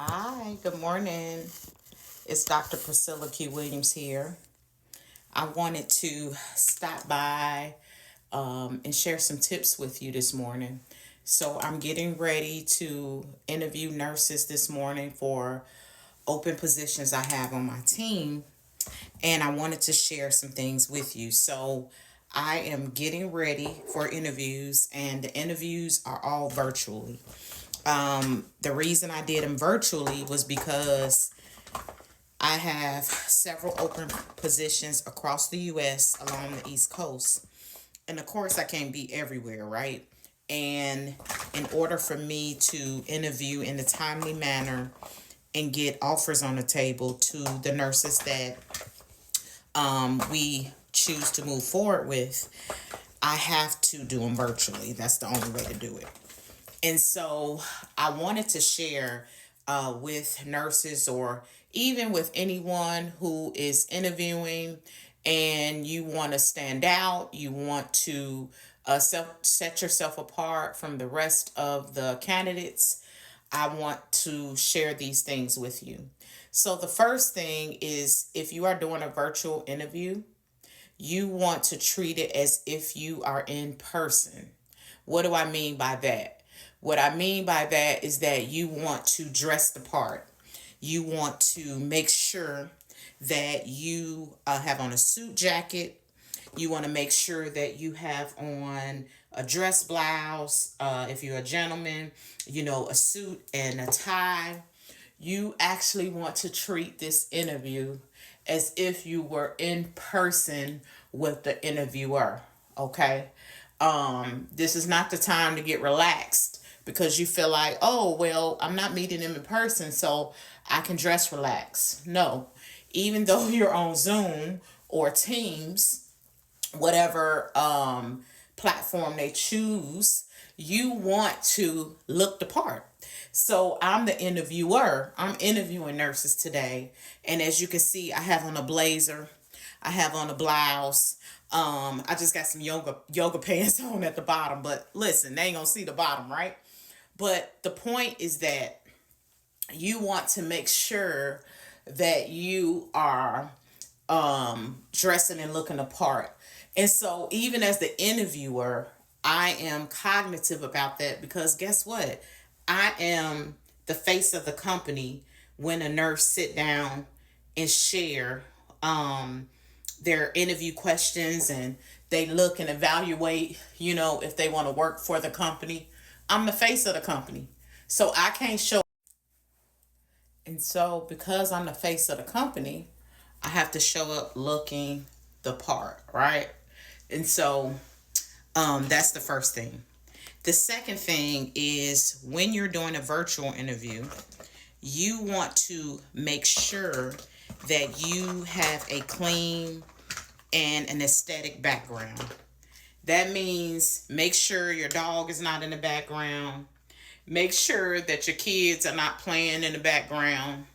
Hi, good morning. It's Dr. Priscilla Q. Williams here. I wanted to stop by and share some tips with you this morning. So, I'm getting ready to interview nurses this morning for open positions I have on my team, and I wanted to share some things with you. So, I am getting ready for interviews, and the interviews are all virtually. The reason I did them virtually was because I have several open positions across the U.S. along the East Coast. And of course, I can't be everywhere, right? And in order for me to interview in a timely manner and get offers on the table to the nurses that we choose to move forward with, I have to do them virtually. That's the only way to do it. And so I wanted to share with nurses or even with anyone who is interviewing and you want to stand out, you want to set yourself apart from the rest of the candidates. I want to share these things with you. So, the first thing is if you are doing a virtual interview, you want to treat it as if you are in person. What do I mean by that? What I mean by that is that you want to dress the part. You want to make sure that you have on a suit jacket. You want to make sure that you have on a dress blouse. If you're a gentleman, a suit and a tie. You actually want to treat this interview as if you were in person with the interviewer. Okay. This is not the time to get relaxed because you feel like, oh, well, I'm not meeting them in person, so I can dress relaxed. No, even though you're on Zoom or Teams, whatever platform they choose, you want to look the part. So I'm the interviewer. I'm interviewing nurses today. And as you can see, I have on a blazer. I have on a blouse. I just got some yoga pants on at the bottom. But listen, they ain't gonna see the bottom, right? But the point is that you want to make sure that you are dressing and looking apart. And so, even as the interviewer, I am cognitive about that because guess what? I am the face of the company when a nurse sit down and share their interview questions and they look and evaluate, if they want to work for the company. I'm the face of the company. So I can't show. And so, because I'm the face of the company, I have to show up looking the part, right? And so, that's the first thing. The second thing is when you're doing a virtual interview, you want to make sure that you have a clean and an aesthetic background. That means make sure your dog is not in the background. Make sure that your kids are not playing in the background.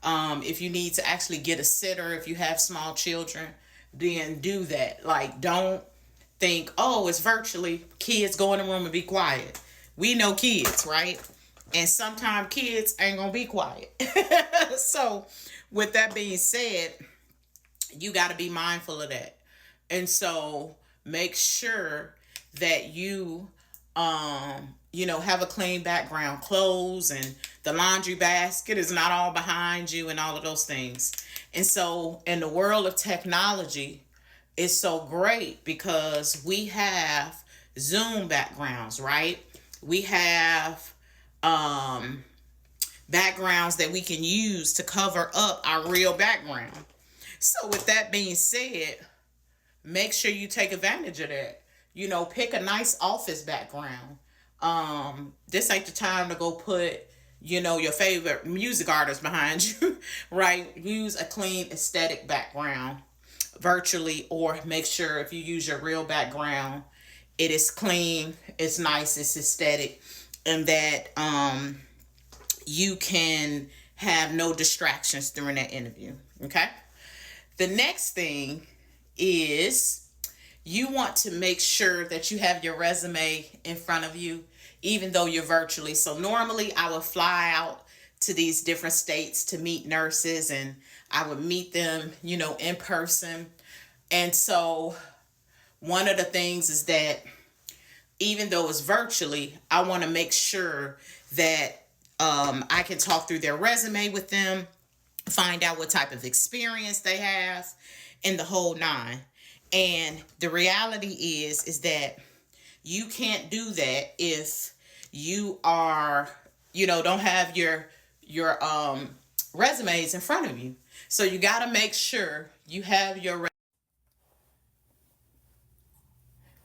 If you need to actually get a sitter, if you have small children, then do that. Like, don't think, oh, it's virtually, kids go in the room and be quiet. We know kids, right? And sometimes kids ain't gonna be quiet. So, with that being said, you got to be mindful of that. And so, make sure that have a clean background, clothes and the laundry basket is not all behind you and all of those things. And so, in the world of technology, it's so great because we have Zoom backgrounds, right? We have backgrounds that we can use to cover up our real background. So, with that being said, make sure you take advantage of that. Pick a nice office background. This ain't the time to go put, your favorite music artist behind you, right? Use a clean aesthetic background virtually, or make sure if you use your real background, it is clean, it's nice, it's aesthetic, and that you can have no distractions during that interview. Okay. The next thing is you want to make sure that you have your resume in front of you, even though you're virtually. So normally I would fly out to these different states to meet nurses, and I would meet them, in person. And so one of the things is that even though it's virtually, I want to make sure that I can talk through their resume with them, find out what type of experience they have, and the whole nine. And the reality is that you can't do that if you are, don't have your resumes in front of you. So you got to make sure you have your.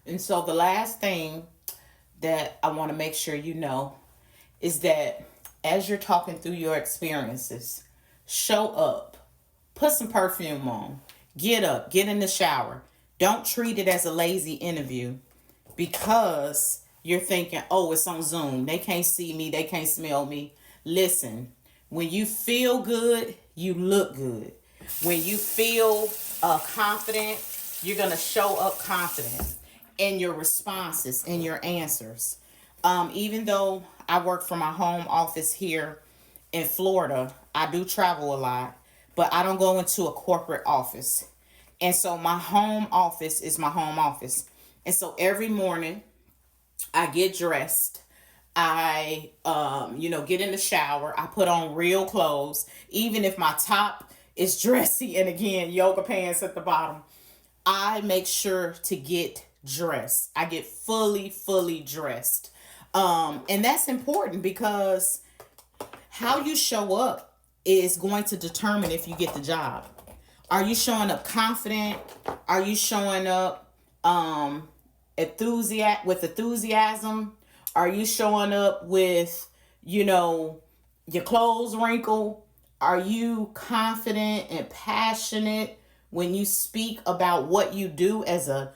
And so the last thing that I want to make sure you know is that as you're talking through your experiences, show up, put some perfume on, get up, get in the shower. Don't treat it as a lazy interview because you're thinking, oh, it's on Zoom. They can't see me. They can't smell me. Listen, when you feel good, you look good. When you feel confident, you're going to show up confident in your responses, in your answers. Even though I work from my home office here in Florida, I do travel a lot, but I don't go into a corporate office. And so my home office is my home office. And so every morning I get dressed. I, get in the shower. I put on real clothes, even if my top is dressy and again, yoga pants at the bottom. I make sure to get dressed. I get fully dressed. And that's important because how you show up is going to determine if you get the job. Are you showing up confident? Are you showing up with enthusiasm? Are you showing up with, your clothes wrinkled? Are you confident and passionate when you speak about what you do as a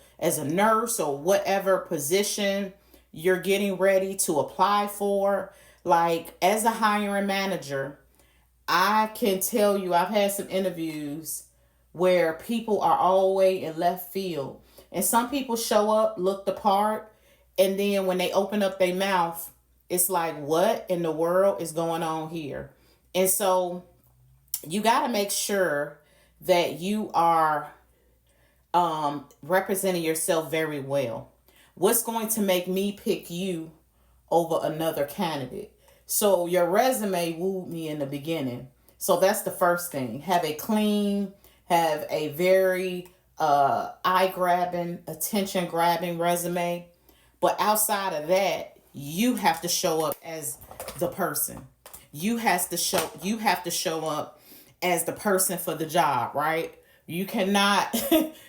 nurse or whatever position you're getting ready to apply for? Like, as a hiring manager, I can tell you I've had some interviews where people are all the way in left field. And some people show up, look the part, and then when they open up their mouth, it's like, what in the world is going on here? And so you got to make sure that you are representing yourself very well. What's going to make me pick you over another candidate? So your resume wooed me in the beginning. So that's the first thing. Have a very eye-grabbing, attention-grabbing resume. But outside of that, you have to show up as the person. You have to show up as the person for the job, right? You cannot,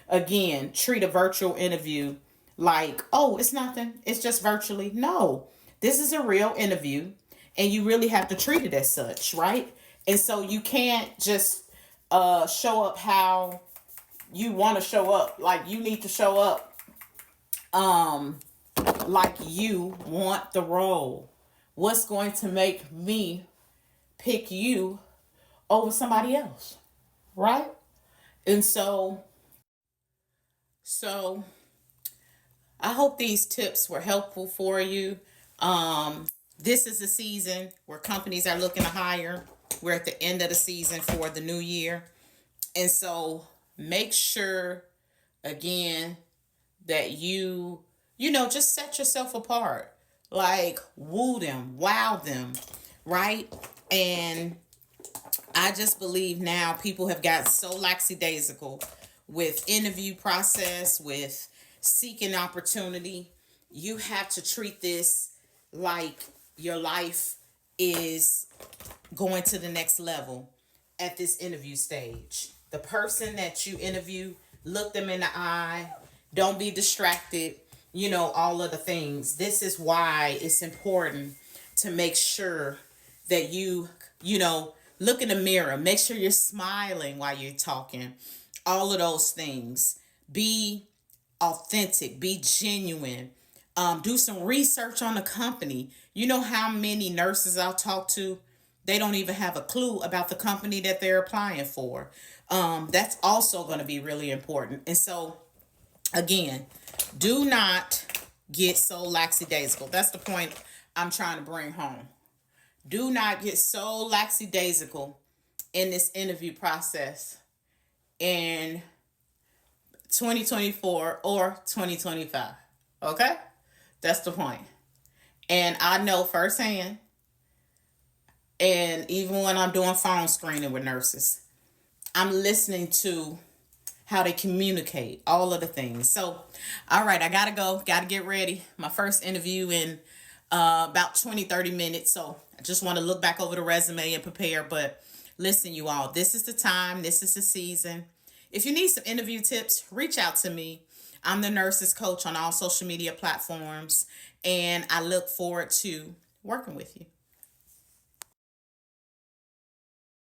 again, treat a virtual interview like, oh, it's nothing. It's just virtually. No, this is a real interview, and you really have to treat it as such, right? And so you can't just show up how you want to show up. Like, you need to show up like you want the role. What's going to make me pick you over somebody else, right? And so I hope these tips were helpful for you. This is a season where companies are looking to hire. We're at the end of the season for the new year. And so make sure, again, that you just set yourself apart. Like, woo them, wow them, right? And I just believe now people have got so lackadaisical with interview process, with seeking opportunity. You have to treat this like your life is going to the next level at this interview stage. The person that you interview, look them in the eye. Don't be distracted. All of the things. This is why it's important to make sure that you look in the mirror. Make sure you're smiling while you're talking. All of those things. Be authentic. Be genuine. Do some research on the company. You know how many nurses I'll talk to? They don't even have a clue about the company that they're applying for. That's also going to be really important. And so, again, do not get so lackadaisical. That's the point I'm trying to bring home. Do not get so lackadaisical in this interview process in 2024 or 2025. Okay? That's the point. And I know firsthand, and even when I'm doing phone screening with nurses, I'm listening to how they communicate, all of the things. So, all right, I gotta go, gotta get ready. My first interview in about 20-30 minutes. So, I just want to look back over the resume and prepare. But listen, you all, this is the time, this is the season. If you need some interview tips, reach out to me. I'm the nurses coach on all social media platforms, and I look forward to working with you.